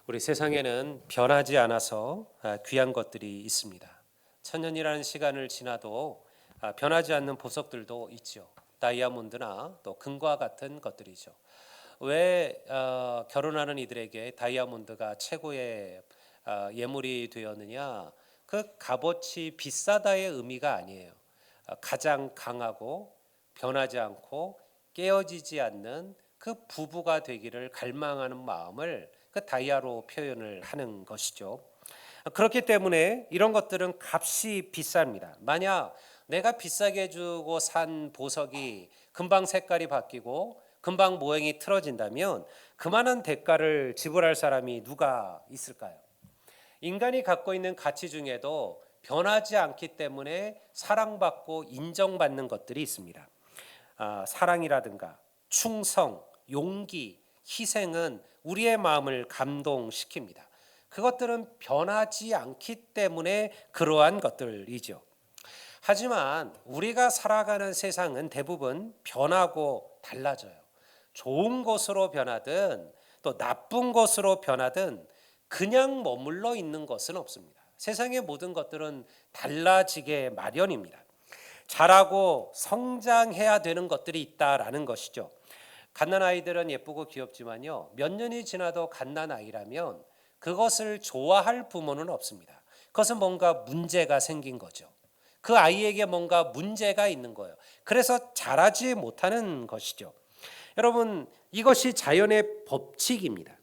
우리 세상에는 변하지 않아서 귀한 것들이 있습니다. 천년이라는 시간을 지나도 변하지 않는 보석들도 있죠. 다이아몬드나 또 금과 같은 것들이죠. 왜 결혼하는 이들에게 다이아몬드가 최고의 예물이 되었느냐? 그 값어치 비싸다의 의미가 아니에요. 가장 강하고 변하지 않고 깨어지지 않는 그 부부가 되기를 갈망하는 마음을 그 다이아로 표현을 하는 것이죠. 그렇기 때문에 이런 것들은 값이 비쌉니다. 만약 내가 비싸게 주고 산 보석이 금방 색깔이 바뀌고 금방 모양이 틀어진다면 그만한 대가를 지불할 사람이 누가 있을까요? 인간이 갖고 있는 가치 중에도 변하지 않기 때문에 사랑받고 인정받는 것들이 있습니다. 사랑이라든가 충성, 용기, 희생은 우리의 마음을 감동시킵니다. 그것들은 변하지 않기 때문에 그러한 것들이죠. 하지만 우리가 살아가는 세상은 대부분 변하고 달라져요. 좋은 것으로 변하든 또 나쁜 것으로 변하든 그냥 머물러 있는 것은 없습니다. 세상의 모든 것들은 달라지게 마련입니다. 자라고 성장해야 되는 것들이 있다라는 것이죠. 갓난아이들은 예쁘고 귀엽지만요, 몇 년이 지나도 갓난아이라면 그것을 좋아할 부모는 없습니다. 그것은 뭔가 문제가 생긴 거죠. 그 아이에게 뭔가 문제가 있는 거예요. 그래서 자라지 못하는 것이죠. 여러분, 이것이 자연의 법칙입니다.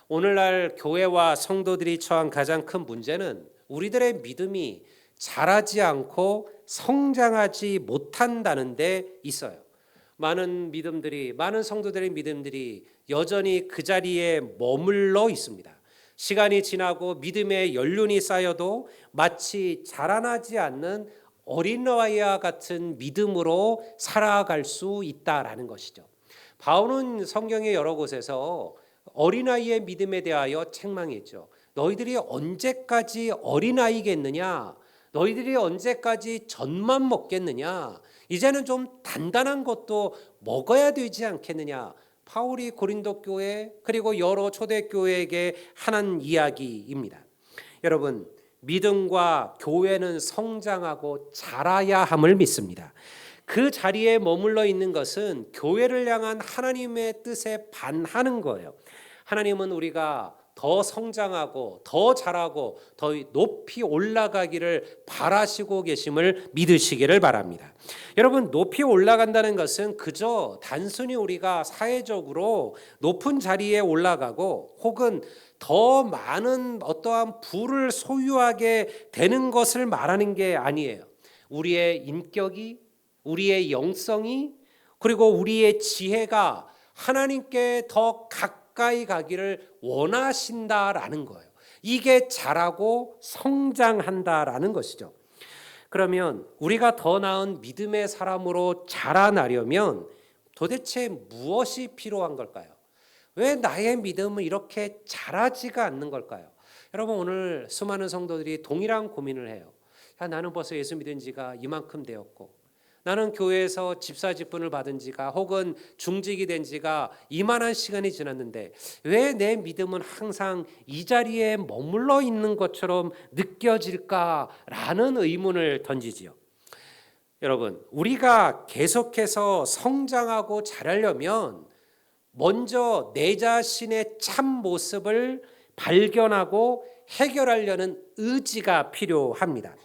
오늘날 교회와 성도들이 처한 가장 큰 문제는 우리들의 믿음이 자라지 않고 성장하지 못한다는 데 있어요. 많은 성도들의 믿음들이 여전히 그 자리에 머물러 있습니다. 시간이 지나고 믿음의 연륜이 쌓여도 마치 자라나지 않는 어린아이와 같은 믿음으로 살아갈 수 있다라는 것이죠. 바울은 성경의 여러 곳에서 어린아이의 믿음에 대하여 책망했죠. 너희들이 언제까지 어린아이겠느냐? 너희들이 언제까지 젖만 먹겠느냐? 이제는 좀 단단한 것도 먹어야 되지 않겠느냐? 바울이 고린도 교회 그리고 여러 초대교회에게 하는 이야기입니다. 여러분, 믿음과 교회는 성장하고 자라야 함을 믿습니다. 그 자리에 머물러 있는 것은 교회를 향한 하나님의 뜻에 반하는 거예요. 하나님은 우리가 더 성장하고 더 자라고 더 높이 올라가기를 바라시고 계심을 믿으시기를 바랍니다. 여러분, 높이 올라간다는 것은 그저 단순히 우리가 사회적으로 높은 자리에 올라가고 혹은 더 많은 어떠한 부를 소유하게 되는 것을 말하는 게 아니에요. 우리의 인격이, 우리의 영성이, 그리고 우리의 지혜가 하나님께 더 가까이 가기를 원하신다라는 거예요. 이게 자라고 성장한다라는 것이죠. 그러면 우리가 더 나은 믿음의 사람으로 자라나려면 도대체 무엇이 필요한 걸까요? 왜 나의 믿음은 이렇게 자라지가 않는 걸까요? 여러분, 오늘 수많은 성도들이 동일한 고민을 해요. 야, 나는 벌써 예수 믿은 지가 이만큼 되었고, 나는 교회에서 집사 직분을 받은 지가 혹은 중직이 된 지가 이만한 시간이 지났는데 왜 내 믿음은 항상 이 자리에 머물러 있는 것처럼 느껴질까라는 의문을 던지지요. 여러분, 우리가 계속해서 성장하고 자라려면 먼저 내 자신의 참 모습을 발견하고 해결하려는 의지가 필요합니다.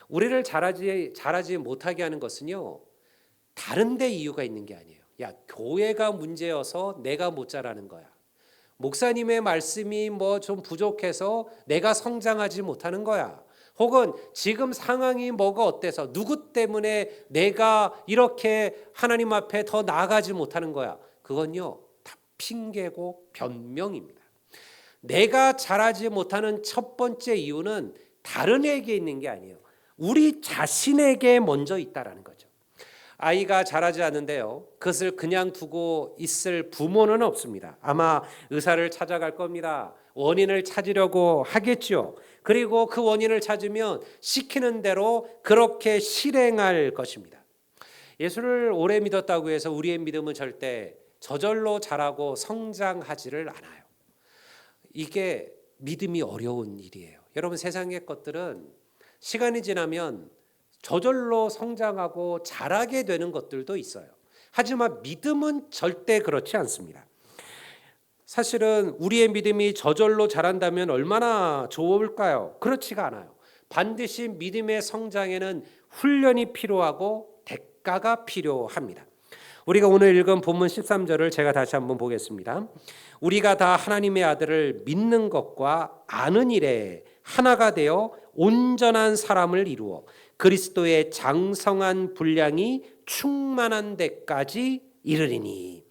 우리를 자라지 못하게 하는 것은요, 다른 데 이유가 있는 게 아니에요. 야, 교회가 문제여서 내가 못 자라는 거야. 목사님의 말씀이 뭐 좀 부족해서 내가 성장하지 못하는 거야. 혹은 지금 상황이 뭐가 어때서 누구 때문에 내가 이렇게 하나님 앞에 더 나아가지 못하는 거야. 그건요, 다 핑계고 변명입니다. 내가 자라지 못하는 첫 번째 이유는 다른 에게 있는 게 아니에요. 우리 자신에게 먼저 있다라는 거죠. 아이가 자라지 않는데요, 그것을 그냥 두고 있을 부모는 없습니다. 아마 의사를 찾아갈 겁니다. 원인을 찾으려고 하겠죠. 그리고 그 원인을 찾으면 시키는 대로 그렇게 실행할 것입니다. 예수를 오래 믿었다고 해서 우리의 믿음은 절대 저절로 자라고 성장하지를 않아요. 이게 믿음이 어려운 일이에요. 여러분, 세상의 것들은 시간이 지나면 저절로 성장하고 자라게 되는 것들도 있어요. 하지만 믿음은 절대 그렇지 않습니다. 사실은 우리의 믿음이 저절로 자란다면 얼마나 좋을까요? 그렇지가 않아요. 반드시 믿음의 성장에는 훈련이 필요하고 대가가 필요합니다. 우리가 오늘 읽은 본문 13절을 제가 다시 한번 보겠습니다. 우리가 다 하나님의 아들을 믿는 것과 아는 일에 하나가 되어 온전한 사람을 이루어 그리스도의 장성한 분량이 충만한 데까지 이르리니.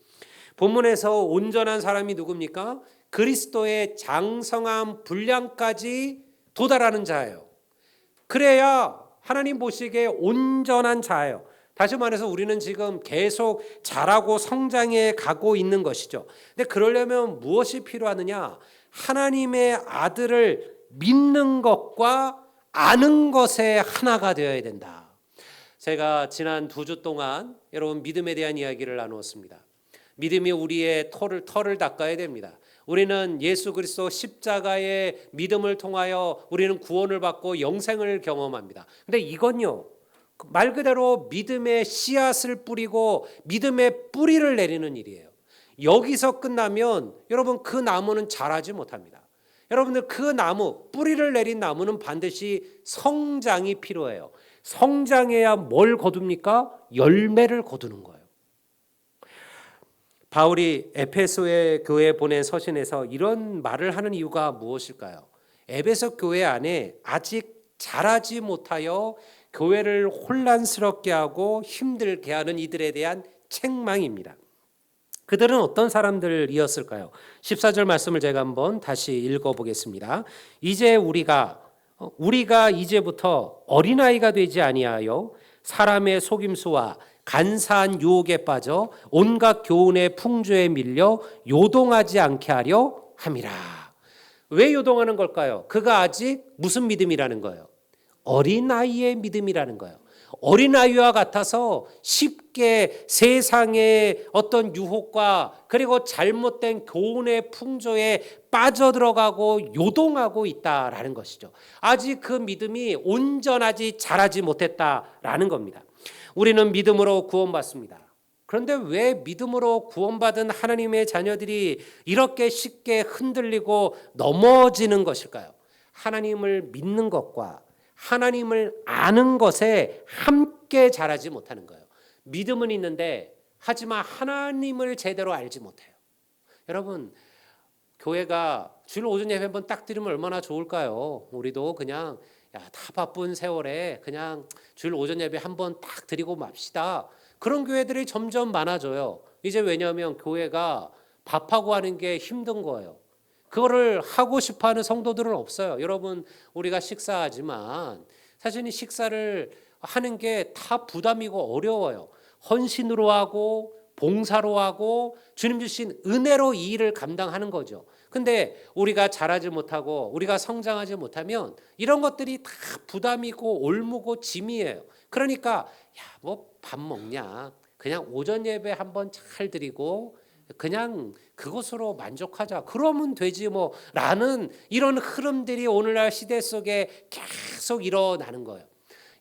본문에서 온전한 사람이 누굽니까? 그리스도의 장성한 분량까지 도달하는 자예요. 그래야 하나님 보시기에 온전한 자예요. 다시 말해서 우리는 지금 계속 자라고 성장해 가고 있는 것이죠. 근데 그러려면 무엇이 필요하느냐? 하나님의 아들을 믿는 것과 아는 것에 하나가 되어야 된다. 제가 지난 2주 동안 여러분 믿음에 대한 이야기를 나누었습니다. 믿음이 우리의 털을 닦아야 됩니다. 우리는 예수 그리스도 십자가의 믿음을 통하여 우리는 구원을 받고 영생을 경험합니다. 근데 이건요, 말 그대로 믿음의 씨앗을 뿌리고 믿음의 뿌리를 내리는 일이에요. 여기서 끝나면 여러분 그 나무는 자라지 못합니다. 여러분들 그 나무, 뿌리를 내린 나무는 반드시 성장이 필요해요. 성장해야 뭘 거둡니까? 열매를 거두는 거예요. 바울이 에베소의 교회에 보낸 서신에서 이런 말을 하는 이유가 무엇일까요? 에베소 교회 안에 아직 자라지 못하여 교회를 혼란스럽게 하고 힘들게 하는 이들에 대한 책망입니다. 그들은 어떤 사람들이었을까요? 14절 말씀을 제가 한번 다시 읽어보겠습니다. 이제 우리가 이제부터 어린아이가 되지 아니하여 사람의 속임수와 간사한 유혹에 빠져 온갖 교훈의 풍조에 밀려 요동하지 않게 하려 함이라. 왜 요동하는 걸까요? 그가 아직 무슨 믿음이라는 거예요? 어린아이의 믿음이라는 거예요. 어린아이와 같아서 쉽게 세상의 어떤 유혹과 그리고 잘못된 교훈의 풍조에 빠져들어가고 요동하고 있다라는 것이죠. 아직 그 믿음이 온전하지 자라지 못했다라는 겁니다. 우리는 믿음으로 구원받습니다. 그런데 왜 믿음으로 구원받은 하나님의 자녀들이 이렇게 쉽게 흔들리고 넘어지는 것일까요? 하나님을 믿는 것과 하나님을 아는 것에 함께 자라지 못하는 거예요. 믿음은 있는데 하지만 하나님을 제대로 알지 못해요. 여러분, 교회가 주일 오전 예배 한번 딱 드리면 얼마나 좋을까요? 우리도 그냥 다 바쁜 세월에 그냥 주일 오전 예배 한번 딱 드리고 맙시다. 그런 교회들이 점점 많아져요. 이제 왜냐하면 교회가 밥하고 하는 게 힘든 거예요. 그거를 하고 싶어하는 성도들은 없어요. 여러분, 우리가 식사하지만 사실 이 식사를 하는 게 다 부담이고 어려워요. 헌신으로 하고 봉사로 하고 주님 주신 은혜로 이 일을 감당하는 거죠. 근데 우리가 잘하지 못하고 우리가 성장하지 못하면 이런 것들이 다 부담이고 올무고 짐이에요. 그러니까 뭐 밥 먹냐, 그냥 오전 예배 한번 잘 드리고 그냥 그것으로 만족하자, 그러면 되지 뭐 라는 이런 흐름들이 오늘날 시대 속에 계속 일어나는 거예요.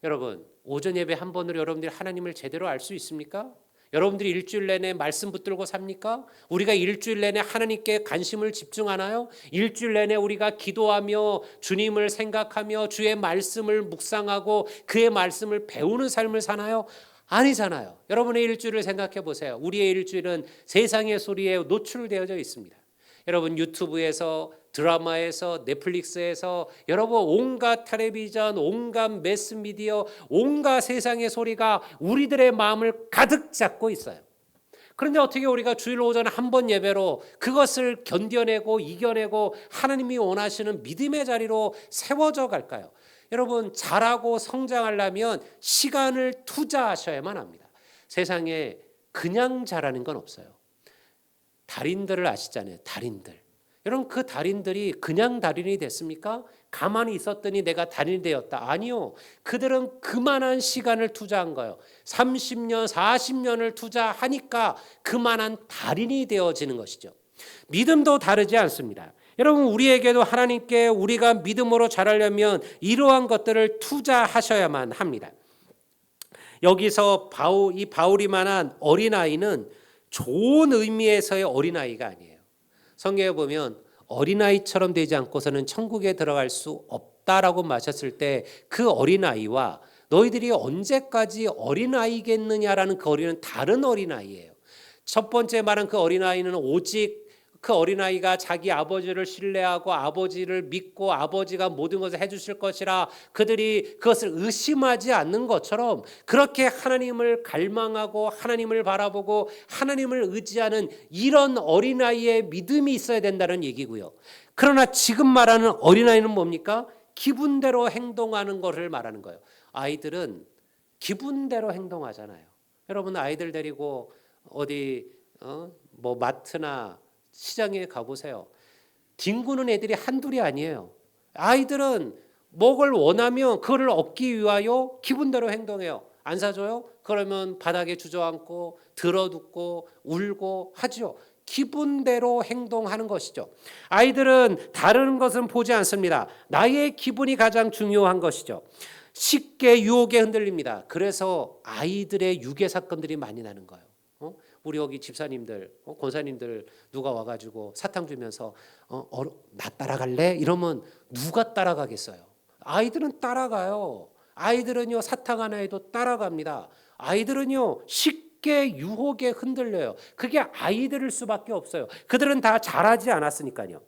여러분, 오전 예배 한 번으로 여러분들이 하나님을 제대로 알 수 있습니까? 여러분들이 일주일 내내 말씀 붙들고 삽니까? 우리가 일주일 내내 하나님께 관심을 집중하나요? 일주일 내내 우리가 기도하며 주님을 생각하며 주의 말씀을 묵상하고 그의 말씀을 배우는 삶을 사나요? 아니잖아요. 여러분의 일주일을 생각해 보세요. 우리의 일주일은 세상의 소리에 노출되어져 있습니다. 여러분, 유튜브에서, 드라마에서, 넷플릭스에서, 여러분 온갖 텔레비전, 온갖 매스미디어, 온갖 세상의 소리가 우리들의 마음을 가득 잡고 있어요. 그런데 어떻게 우리가 주일 오전 한 번 예배로 그것을 견뎌내고 이겨내고 하나님이 원하시는 믿음의 자리로 세워져 갈까요? 여러분, 자라고 성장하려면 시간을 투자하셔야만 합니다. 세상에 그냥 자라는 건 없어요. 달인들을 아시잖아요. 달인들. 여러분, 그 달인들이 그냥 달인이 됐습니까? 가만히 있었더니 내가 달인이 되었다. 아니요. 그들은 그만한 시간을 투자한 거예요. 30년, 40년을 투자하니까 그만한 달인이 되어지는 것이죠. 믿음도 다르지 않습니다. 여러분, 우리에게도 하나님께 우리가 믿음으로 자라려면 이러한 것들을 투자하셔야만 합니다. 여기서 이 바울이 말한 어린아이는 좋은 의미에서의 어린아이가 아니에요. 성경에 보면 어린아이처럼 되지 않고서는 천국에 들어갈 수 없다라고 마셨을 때 그 어린아이와 너희들이 언제까지 어린아이겠느냐라는 그 어린아이는 다른 어린아이예요. 첫 번째 말한 그 어린아이는 오직 그 어린아이가 자기 아버지를 신뢰하고 아버지를 믿고 아버지가 모든 것을 해주실 것이라 그들이 그것을 의심하지 않는 것처럼 그렇게 하나님을 갈망하고 하나님을 바라보고 하나님을 의지하는 이런 어린아이의 믿음이 있어야 된다는 얘기고요. 그러나 지금 말하는 어린아이는 뭡니까? 기분대로 행동하는 것을 말하는 거예요. 아이들은 기분대로 행동하잖아요. 여러분, 아이들 데리고 어디 마트나 시장에 가보세요. 뒹구는 애들이 한둘이 아니에요. 아이들은 뭐를 원하면 그거를 얻기 위하여 기분대로 행동해요. 안 사줘요? 그러면 바닥에 주저앉고 들어눕고 울고 하죠. 기분대로 행동하는 것이죠. 아이들은 다른 것은 보지 않습니다. 나의 기분이 가장 중요한 것이죠. 쉽게 유혹에 흔들립니다. 그래서 아이들의 유괴 사건들이 많이 나는 거예요. 우리 여기 집사님들, 권사님들 누가 와가지고 사탕 주면서 나 따라갈래? 이러면 누가 따라가겠어요? 아이들은 따라가요. 아이들은요 사탕 하나에도 따라갑니다. 아이들은요 쉽게 유혹에 흔들려요. 그게 아이들일 수밖에 없어요. 그들은 다 잘하지 않았으니까요.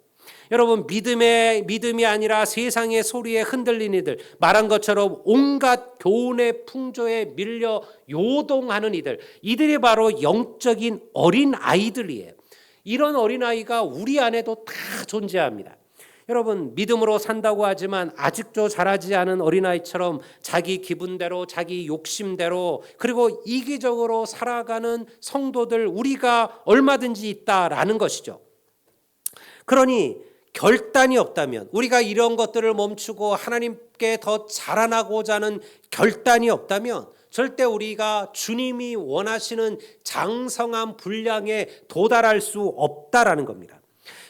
여러분, 믿음이 아니라 세상의 소리에 흔들린 이들, 말한 것처럼 온갖 교훈의 풍조에 밀려 요동하는 이들이 바로 영적인 어린 아이들이에요. 이런 어린 아이가 우리 안에도 다 존재합니다. 여러분, 믿음으로 산다고 하지만 아직도 자라지 않은 어린아이처럼 자기 기분대로 자기 욕심대로 그리고 이기적으로 살아가는 성도들 우리가 얼마든지 있다라는 것이죠. 그러니 결단이 없다면, 우리가 이런 것들을 멈추고 하나님께 더 자라나고자 하는 결단이 없다면 절대 우리가 주님이 원하시는 장성한 분량에 도달할 수 없다라는 겁니다.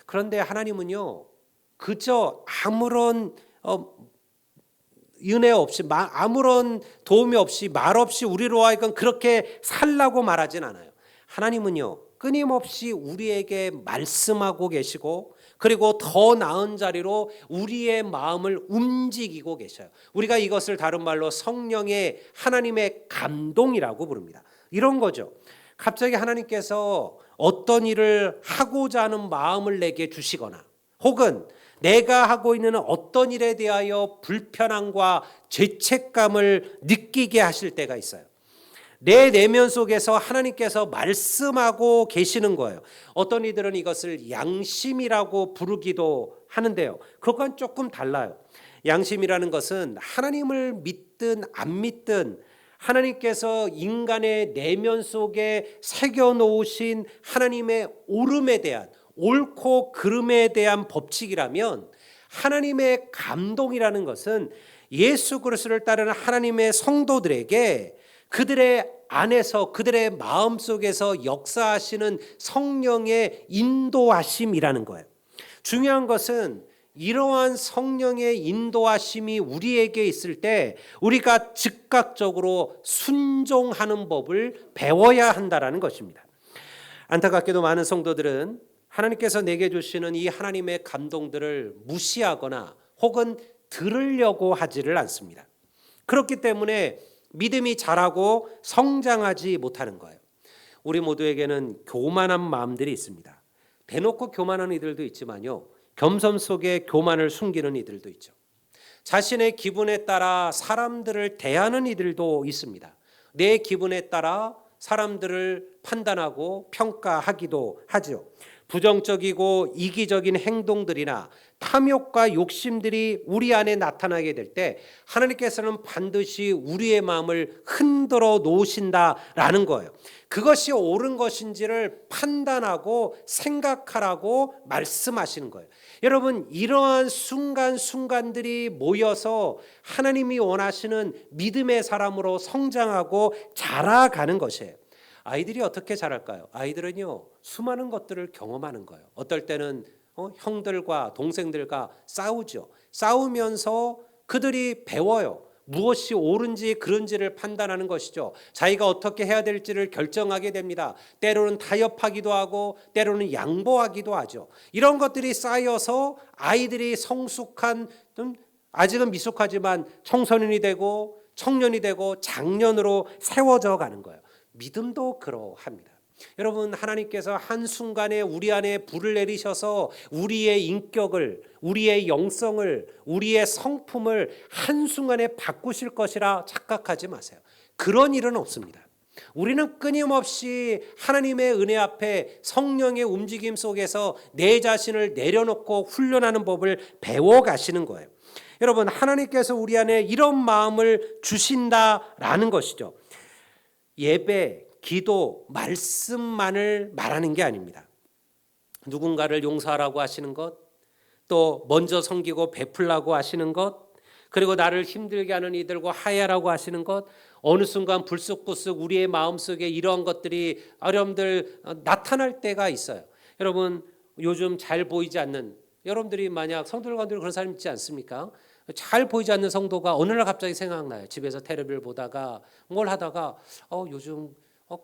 그런데 하나님은요 그저 아무런 은혜 없이 아무런 도움이 없이 말 없이 우리로 하여금 그렇게 살라고 말하진 않아요. 하나님은요 끊임없이 우리에게 말씀하고 계시고 그리고 더 나은 자리로 우리의 마음을 움직이고 계셔요. 우리가 이것을 다른 말로 성령의 하나님의 감동이라고 부릅니다. 이런 거죠. 갑자기 하나님께서 어떤 일을 하고자 하는 마음을 내게 주시거나 혹은 내가 하고 있는 어떤 일에 대하여 불편함과 죄책감을 느끼게 하실 때가 있어요. 내 내면 속에서 하나님께서 말씀하고 계시는 거예요. 어떤 이들은 이것을 양심이라고 부르기도 하는데요. 그것과는 조금 달라요. 양심이라는 것은 하나님을 믿든 안 믿든 하나님께서 인간의 내면 속에 새겨놓으신 하나님의 옳음에 대한 옳고 그름에 대한 법칙이라면 하나님의 감동이라는 것은 예수 그리스도를 따르는 하나님의 성도들에게 그들의 안에서 그들의 마음속에서 역사하시는 성령의 인도하심이라는 거예요. 중요한 것은 이러한 성령의 인도하심이 우리에게 있을 때 우리가 즉각적으로 순종하는 법을 배워야 한다는 것입니다. 안타깝게도 많은 성도들은 하나님께서 내게 주시는 이 하나님의 감동들을 무시하거나 혹은 들으려고 하지를 않습니다. 그렇기 때문에 믿음이 자라고 성장하지 못하는 거예요. 우리 모두에게는 교만한 마음들이 있습니다. 대놓고 교만한 이들도 있지만요, 겸손 속에 교만을 숨기는 이들도 있죠. 자신의 기분에 따라 사람들을 대하는 이들도 있습니다. 내 기분에 따라 사람들을 판단하고 평가하기도 하죠. 부정적이고 이기적인 행동들이나 탐욕과 욕심들이 우리 안에 나타나게 될 때 하나님께서는 반드시 우리의 마음을 흔들어 놓으신다라는 거예요. 그것이 옳은 것인지를 판단하고 생각하라고 말씀하시는 거예요. 여러분, 이러한 순간순간들이 모여서 하나님이 원하시는 믿음의 사람으로 성장하고 자라가는 것이에요. 아이들이 어떻게 자랄까요? 아이들은요 수많은 것들을 경험하는 거예요. 어떨 때는 형들과 동생들과 싸우죠. 싸우면서 그들이 배워요. 무엇이 옳은지 그른지를 판단하는 것이죠. 자기가 어떻게 해야 될지를 결정하게 됩니다. 때로는 타협하기도 하고 때로는 양보하기도 하죠. 이런 것들이 쌓여서 아이들이 성숙한, 아직은 미숙하지만 청소년이 되고 청년이 되고 장년으로 세워져 가는 거예요. 믿음도 그러합니다. 여러분, 하나님께서 한순간에 우리 안에 불을 내리셔서 우리의 인격을, 우리의 영성을, 우리의 성품을 한순간에 바꾸실 것이라 착각하지 마세요. 그런 일은 없습니다. 우리는 끊임없이 하나님의 은혜 앞에 성령의 움직임 속에서 내 자신을 내려놓고 훈련하는 법을 배워가시는 거예요. 여러분, 하나님께서 우리 안에 이런 마음을 주신다라는 것이죠. 예배, 기도, 말씀만을 말하는 게 아닙니다. 누군가를 용서하라고 하시는 것, 또 먼저 섬기고 베풀라고 하시는 것, 그리고 나를 힘들게 하는 이들과 화해하라고 하시는 것, 어느 순간 불쑥불쑥 우리의 마음속에 이러한 것들이 여러분들 나타날 때가 있어요. 여러분, 요즘 잘 보이지 않는, 여러분들이 만약 성도들 가운데 그런 사람 있지 않습니까? 잘 보이지 않는 성도가 어느 날 갑자기 생각나요. 집에서 텔레비를 보다가 뭘 하다가 요즘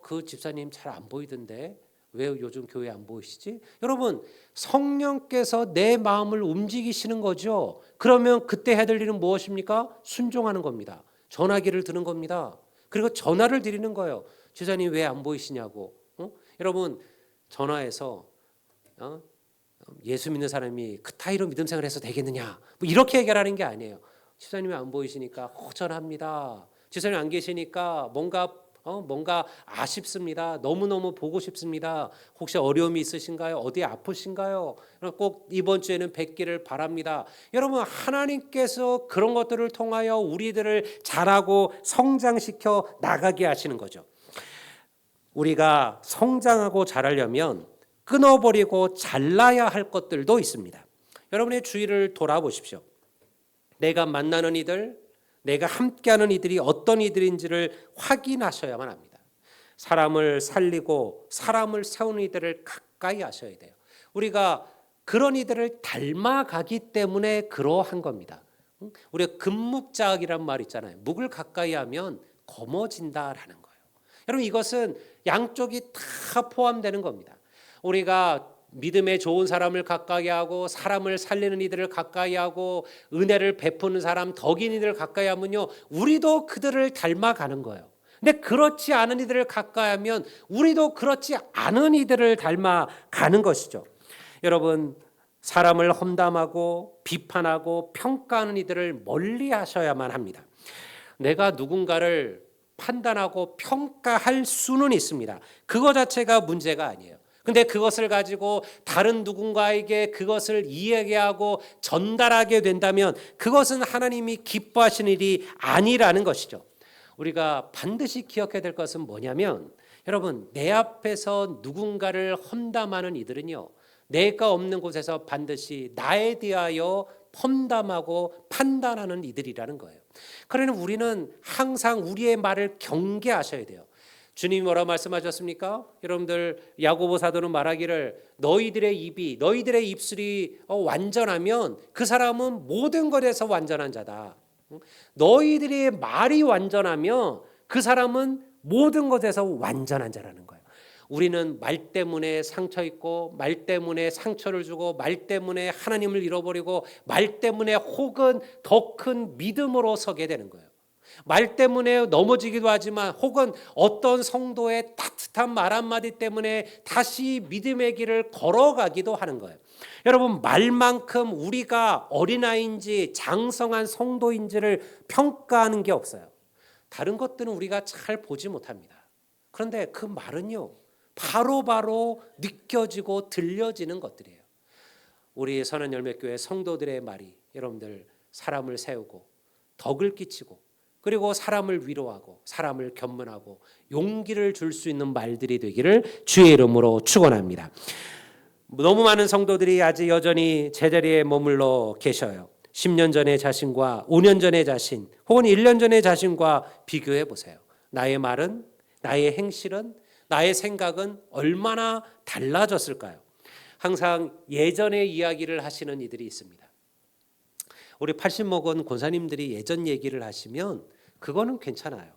그 집사님 잘 안 보이던데 왜 요즘 교회 안 보이시지? 여러분, 성령께서 내 마음을 움직이시는 거죠. 그러면 그때 해야 될 일은 무엇입니까? 순종하는 겁니다. 전화기를 드는 겁니다. 그리고 전화를 드리는 거예요. 집사님 왜 안 보이시냐고. 여러분, 전화해서 예수 믿는 사람이 그 타이로 믿음 생활을 해서 되겠느냐, 뭐 이렇게 해결하는 게 아니에요. 집사님이 안 보이시니까 전화합니다. 집사님 안 계시니까 뭔가 아쉽습니다. 너무너무 보고 싶습니다. 혹시 어려움이 있으신가요? 어디 아프신가요? 꼭 이번 주에는 뵙기를 바랍니다. 여러분, 하나님께서 그런 것들을 통하여 우리들을 자라고 성장시켜 나가게 하시는 거죠. 우리가 성장하고 자라려면 끊어버리고 잘라야 할 것들도 있습니다. 여러분의 주위를 돌아보십시오. 내가 만나는 이들, 내가 함께하는 이들이 어떤 이들인지를 확인하셔야만 합니다. 사람을 살리고 사람을 세우는 이들을 가까이 하셔야 돼요. 우리가 그런 이들을 닮아가기 때문에 그러한 겁니다. 우리가 금묵자학이란 말 있잖아요. 묵을 가까이 하면 검어진다라는 거예요. 여러분, 이것은 양쪽이 다 포함되는 겁니다. 우리가 믿음에 좋은 사람을 가까이 하고 사람을 살리는 이들을 가까이 하고 은혜를 베푸는 사람, 덕인 이들을 가까이 하면요, 우리도 그들을 닮아가는 거예요. 근데 그렇지 않은 이들을 가까이 하면 우리도 그렇지 않은 이들을 닮아가는 것이죠. 여러분, 사람을 험담하고 비판하고 평가하는 이들을 멀리 하셔야만 합니다. 내가 누군가를 판단하고 평가할 수는 있습니다. 그거 자체가 문제가 아니에요. 근데 그것을 가지고 다른 누군가에게 그것을 이야기하고 전달하게 된다면 그것은 하나님이 기뻐하시는 일이 아니라는 것이죠. 우리가 반드시 기억해야 될 것은 뭐냐면, 여러분, 내 앞에서 누군가를 험담하는 이들은요, 내가 없는 곳에서 반드시 나에 대하여 험담하고 판단하는 이들이라는 거예요. 그러나 우리는 항상 우리의 말을 경계하셔야 돼요. 주님이 뭐라 말씀하셨습니까? 여러분들, 야고보 사도는 말하기를 너희들의 입술이 완전하면 그 사람은 모든 것에서 완전한 자다. 너희들의 말이 완전하면 그 사람은 모든 것에서 완전한 자라는 거예요. 우리는 말 때문에 상처 있고, 말 때문에 상처를 주고, 말 때문에 하나님을 잃어버리고, 말 때문에 혹은 더 큰 믿음으로 서게 되는 거예요. 말 때문에 넘어지기도 하지만 혹은 어떤 성도의 따뜻한 말 한마디 때문에 다시 믿음의 길을 걸어가기도 하는 거예요. 여러분, 말만큼 우리가 어린아이인지 장성한 성도인지를 평가하는 게 없어요. 다른 것들은 우리가 잘 보지 못합니다. 그런데 그 말은요, 바로바로 느껴지고 들려지는 것들이에요. 우리 선한열매교회 성도들의 말이 여러분들 사람을 세우고 덕을 끼치고 그리고 사람을 위로하고 사람을 견문하고 용기를 줄 수 있는 말들이 되기를 주의 이름으로 축원합니다. 너무 많은 성도들이 아직 여전히 제자리에 머물러 계셔요. 10년 전의 자신과 5년 전의 자신 혹은 1년 전의 자신과 비교해 보세요. 나의 말은, 나의 행실은, 나의 생각은 얼마나 달라졌을까요? 항상 예전의 이야기를 하시는 이들이 있습니다. 우리 80 먹은 권사님들이 예전 얘기를 하시면 그거는 괜찮아요.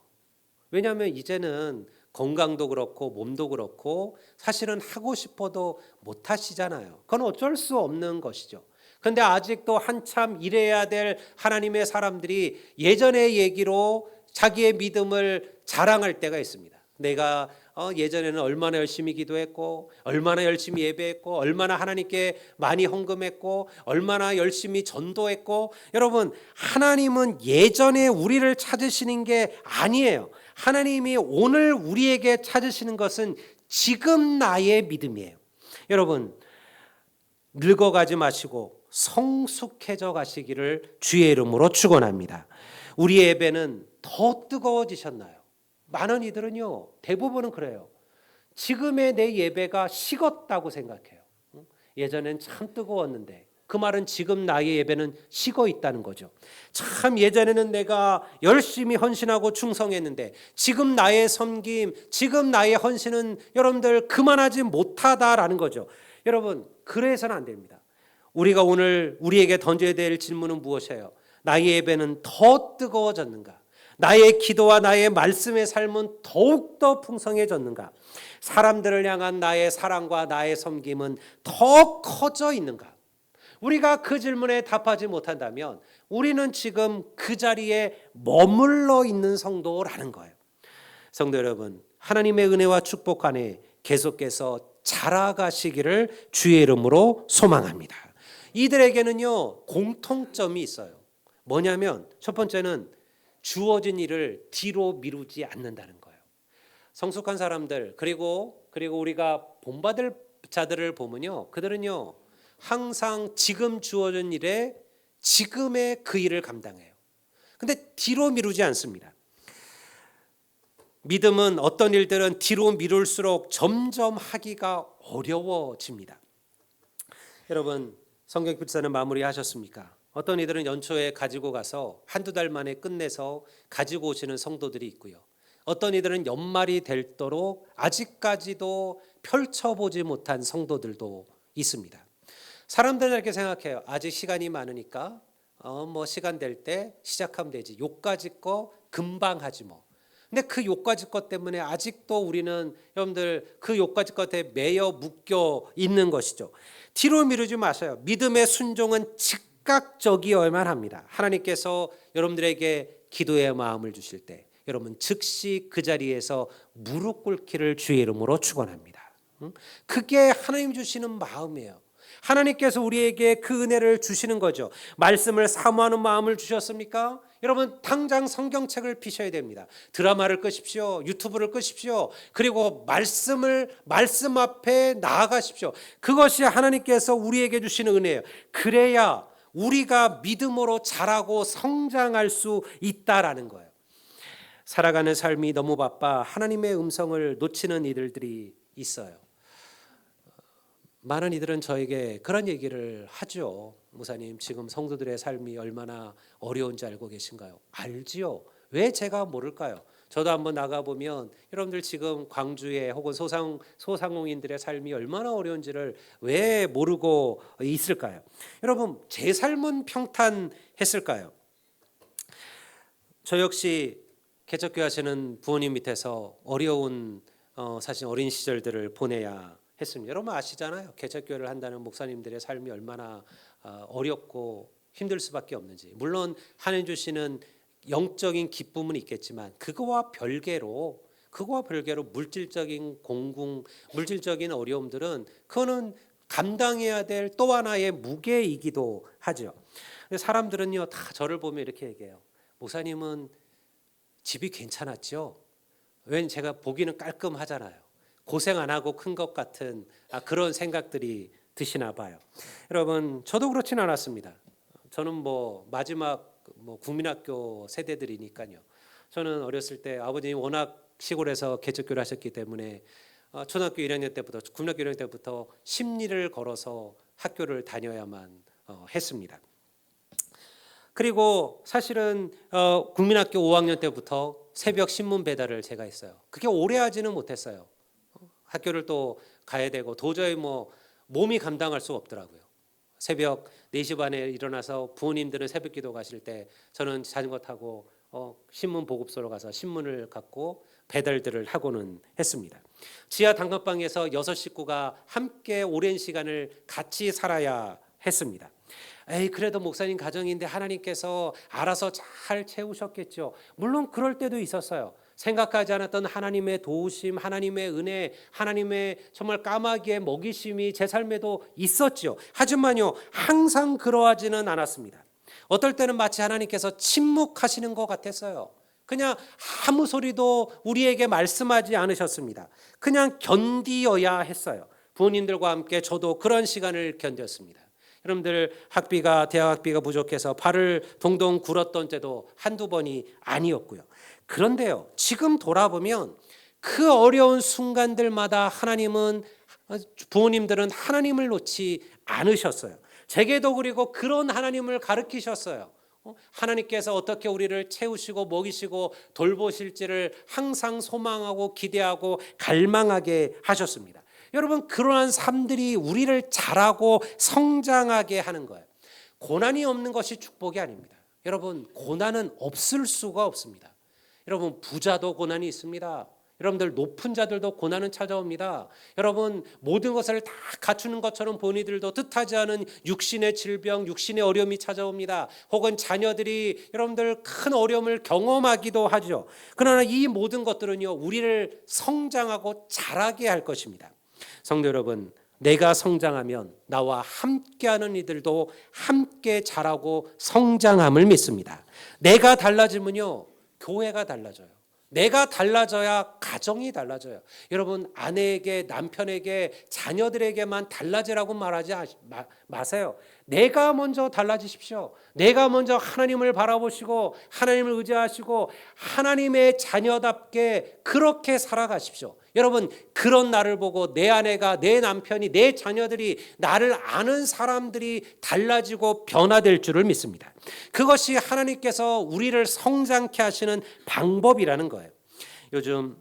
왜냐하면 이제는 건강도 그렇고 몸도 그렇고 사실은 하고 싶어도 못 하시잖아요. 그건 어쩔 수 없는 것이죠. 그런데 아직도 한참 일해야 될 하나님의 사람들이 예전의 얘기로 자기의 믿음을 자랑할 때가 있습니다. 내가 예전에는 얼마나 열심히 기도했고 얼마나 열심히 예배했고 얼마나 하나님께 많이 헌금했고 얼마나 열심히 전도했고, 여러분, 하나님은 예전에 우리를 찾으시는 게 아니에요. 하나님이 오늘 우리에게 찾으시는 것은 지금 나의 믿음이에요. 여러분, 늙어가지 마시고 성숙해져 가시기를 주의 이름으로 축원합니다. 우리의 예배는 더 뜨거워지셨나요? 많은 이들은요, 대부분은 그래요. 지금의 내 예배가 식었다고 생각해요. 예전엔 참 뜨거웠는데, 그 말은 지금 나의 예배는 식어 있다는 거죠. 참 예전에는 내가 열심히 헌신하고 충성했는데 지금 나의 섬김, 지금 나의 헌신은 여러분들 그만하지 못하다라는 거죠. 여러분, 그래서는 안 됩니다. 우리가 오늘 우리에게 던져야 될 질문은 무엇이에요? 나의 예배는 더 뜨거워졌는가? 나의 기도와 나의 말씀의 삶은 더욱더 풍성해졌는가? 사람들을 향한 나의 사랑과 나의 섬김은 더 커져 있는가? 우리가 그 질문에 답하지 못한다면 우리는 지금 그 자리에 머물러 있는 성도라는 거예요. 성도 여러분, 하나님의 은혜와 축복 안에 계속해서 자라가시기를 주의 이름으로 소망합니다. 이들에게는요, 공통점이 있어요. 뭐냐면 첫 번째는 주어진 일을 뒤로 미루지 않는다는 거예요. 성숙한 사람들, 그리고 우리가 본받을 자들을 보면요, 그들은요 항상 지금 주어진 일에 지금의 그 일을 감당해요. 근데 뒤로 미루지 않습니다. 믿음은 어떤 일들은 뒤로 미룰수록 점점 하기가 어려워집니다. 여러분, 성경 필사는 마무리하셨습니까? 어떤 이들은 연초에 가지고 가서 한두 달 만에 끝내서 가지고 오시는 성도들이 있고요. 어떤 이들은 연말이 될도록 아직까지도 펼쳐보지 못한 성도들도 있습니다. 사람들은 이렇게 생각해요. 아직 시간이 많으니까 시간 될 때 시작하면 되지. 요까지 거 금방 하지 뭐. 근데 그 요까지 것 때문에 아직도 우리는 여러분들 그 요까지 것에 매여 묶여 있는 것이죠. 뒤로 미루지 마세요. 믿음의 순종은 즉각적이어야만 합니다. 하나님께서 여러분들에게 기도의 마음을 주실 때 여러분 즉시 그 자리에서 무릎 꿇기를 주의 이름으로 축원합니다. 그게 하나님 주시는 마음이에요. 하나님께서 우리에게 그 은혜를 주시는 거죠. 말씀을 사모하는 마음을 주셨습니까? 여러분, 당장 성경책을 피셔야 됩니다. 드라마를 끄십시오. 유튜브를 끄십시오. 그리고 말씀 앞에 나아가십시오. 그것이 하나님께서 우리에게 주시는 은혜예요. 그래야 우리가 믿음으로 자라고 성장할 수 있다라는 거예요. 살아가는 삶이 너무 바빠 하나님의 음성을 놓치는 이들이 있어요. 많은 이들은 저에게 그런 얘기를 하죠. 목사님, 지금 성도들의 삶이 얼마나 어려운지 알고 계신가요? 알지요. 왜 제가 모를까요? 저도 한번 나가보면 여러분들 지금 광주에 혹은 소상공인들의 삶이 얼마나 어려운지를 왜 모르고 있을까요? 여러분, 제 삶은 평탄했을까요? 저 역시 개척교회 하시는 부모님 밑에서 어려운 사실 어린 시절들을 보내야 했습니다. 여러분 아시잖아요. 개척교회를 한다는 목사님들의 삶이 얼마나 어렵고 힘들 수밖에 없는지. 물론 하나님 주시는 영적인 기쁨은 있겠지만 그거와 별개로 물질적인 물질적인 어려움들은 그거는 감당해야 될 또 하나의 무게이기도 하죠. 사람들은요 다 저를 보면 이렇게 얘기해요. 목사님은 집이 괜찮았죠? 왠 제가 보기는 깔끔하잖아요. 고생 안 하고 큰 것 같은 그런 생각들이 드시나 봐요. 여러분, 저도 그렇진 않았습니다. 저는 마지막 국민학교 세대들이니까요. 저는 어렸을 때 아버님이 워낙 시골에서 개척교를 하셨기 때문에 초등학교 1학년 때부터 국민학교 1학년 때부터 심리를 걸어서 학교를 다녀야만 했습니다. 그리고 사실은 국민학교 5학년 때부터 새벽 신문 배달을 제가 했어요. 그게 오래 하지는 못했어요. 학교를 또 가야 되고 도저히 몸이 감당할 수 없더라고요. 새벽 4시 반에 일어나서 부모님들은 새벽 기도 가실 때 저는 자전거 타고 신문 보급소로 가서 신문을 갖고 배달들을 하고는 했습니다. 지하 단칸방에서 6 식구가 함께 오랜 시간을 같이 살아야 했습니다. 그래도 목사님 가정인데 하나님께서 알아서 잘 채우셨겠죠. 물론 그럴 때도 있었어요. 생각하지 않았던 하나님의 도우심, 하나님의 은혜, 하나님의 정말 까마귀의 먹이심이 제 삶에도 있었죠. 하지만요, 항상 그러하지는 않았습니다. 어떨 때는 마치 하나님께서 침묵하시는 것 같았어요. 그냥 아무 소리도 우리에게 말씀하지 않으셨습니다. 그냥 견디어야 했어요. 부모님들과 함께 저도 그런 시간을 견뎠습니다. 여러분들 대학 학비가 부족해서 발을 동동 굴었던 때도 한두 번이 아니었고요. 그런데요, 지금 돌아보면 그 어려운 순간들마다 부모님들은 하나님을 놓지 않으셨어요. 제게도 그리고 그런 하나님을 가르치셨어요. 하나님께서 어떻게 우리를 채우시고 먹이시고 돌보실지를 항상 소망하고 기대하고 갈망하게 하셨습니다. 여러분, 그러한 삶들이 우리를 자라고 성장하게 하는 거예요. 고난이 없는 것이 축복이 아닙니다. 여러분, 고난은 없을 수가 없습니다. 여러분, 부자도 고난이 있습니다. 여러분들 높은 자들도 고난은 찾아옵니다. 여러분, 모든 것을 다 갖추는 것처럼 본인들도 뜻하지 않은 육신의 질병, 육신의 어려움이 찾아옵니다. 혹은 자녀들이 여러분들 큰 어려움을 경험하기도 하죠. 그러나 이 모든 것들은요, 우리를 성장하고 자라게 할 것입니다. 성도 여러분, 내가 성장하면 나와 함께하는 이들도 함께 자라고 성장함을 믿습니다. 내가 달라지면요, 교회가 달라져요. 내가 달라져야 가정이 달라져요. 여러분, 아내에게, 남편에게, 자녀들에게만 달라지라고 말하지 마세요. 내가 먼저 달라지십시오. 내가 먼저 하나님을 바라보시고 하나님을 의지하시고 하나님의 자녀답게 그렇게 살아가십시오. 여러분, 그런 나를 보고 내 아내가, 내 남편이, 내 자녀들이, 나를 아는 사람들이 달라지고 변화될 줄을 믿습니다. 그것이 하나님께서 우리를 성장케 하시는 방법이라는 거예요. 요즘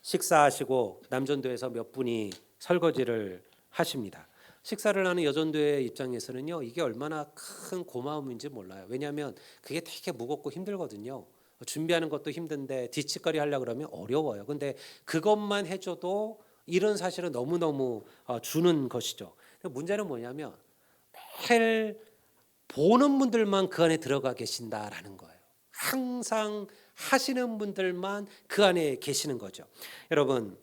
식사하시고 남전도에서 몇 분이 설거지를 하십니다. 식사를 하는 여전도의 입장에서는요, 이게 얼마나 큰 고마움인지 몰라요. 왜냐하면 그게 되게 무겁고 힘들거든요. 준비하는 것도 힘든데 뒤치거리 하려고 그러면 어려워요. 근데 그것만 해줘도 이런 사실은 너무너무 주는 것이죠. 문제는 뭐냐면 매일 보는 분들만 그 안에 들어가 계신다라는 거예요. 항상 하시는 분들만 그 안에 계시는 거죠. 여러분,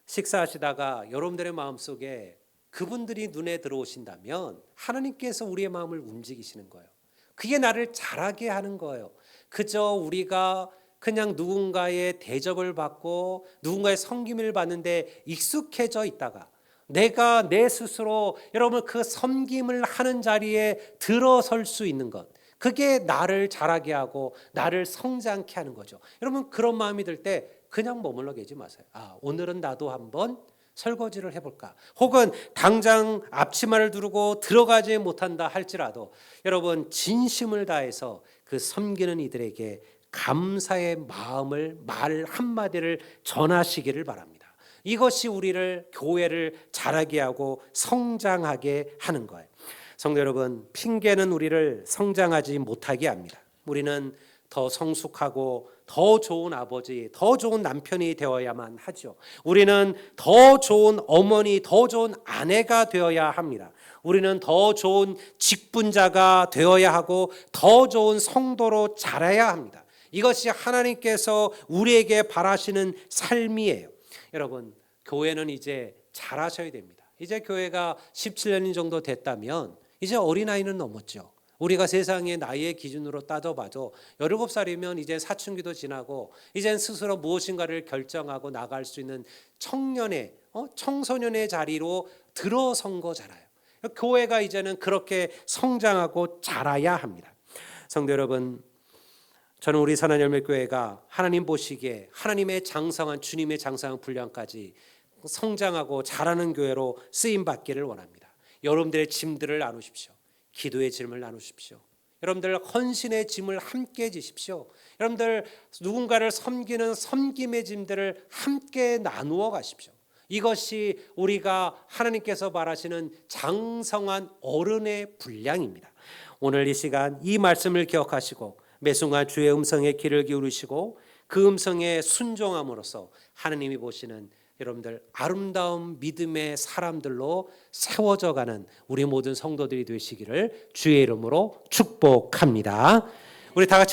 식사하시다가 여러분들의 마음속에 그분들이 눈에 들어오신다면 하나님께서 우리의 마음을 움직이시는 거예요. 그게 나를 자라게 하는 거예요. 그저 우리가 그냥 누군가의 대접을 받고 누군가의 섬김을 받는데 익숙해져 있다가 내가 내 스스로 여러분 그 섬김을 하는 자리에 들어설 수 있는 것, 그게 나를 자라게 하고 나를 성장케 하는 거죠. 여러분, 그런 마음이 들 때 그냥 머물러 계지 마세요. 오늘은 나도 한번 설거지를 해볼까? 혹은 당장 앞치마를 두르고 들어가지 못한다 할지라도 여러분, 진심을 다해서 그 섬기는 이들에게 감사의 마음을, 말 한마디를 전하시기를 바랍니다. 이것이 우리를, 교회를 자라게 하고 성장하게 하는 거예요. 성도 여러분, 핑계는 우리를 성장하지 못하게 합니다. 우리는 더 성숙하고 더 좋은 아버지, 더 좋은 남편이 되어야만 하죠. 우리는 더 좋은 어머니, 더 좋은 아내가 되어야 합니다. 우리는 더 좋은 직분자가 되어야 하고 더 좋은 성도로 자라야 합니다. 이것이 하나님께서 우리에게 바라시는 삶이에요. 여러분, 교회는 이제 자라셔야 됩니다. 이제 교회가 17년 정도 됐다면 이제 어린아이는 넘었죠. 우리가 세상의 나이의 기준으로 따져봐도 17살이면 이제 사춘기도 지나고 이젠 스스로 무엇인가를 결정하고 나갈 수 있는 청년의, 청소년의 자리로 들어선 거잖아요. 교회가 이제는 그렇게 성장하고 자라야 합니다. 성도 여러분, 저는 우리 선한열매교회가 하나님 보시기에 하나님의 장성한, 주님의 장성한 분량까지 성장하고 자라는 교회로 쓰임받기를 원합니다. 여러분들의 짐들을 나누십시오. 기도의 짐을 나누십시오. 여러분들 헌신의 짐을 함께 지십시오. 여러분들 누군가를 섬기는 섬김의 짐들을 함께 나누어 가십시오. 이것이 우리가 하나님께서 말하시는 장성한 어른의 분량입니다. 오늘 이 시간 이 말씀을 기억하시고 매 순간 주의 음성에 귀를 기울이시고 그 음성에 순종함으로써 하나님이 보시는 여러분들 아름다운 믿음의 사람들로 세워져가는 우리 모든 성도들이 되시기를 주의 이름으로 축복합니다. 우리 다 같이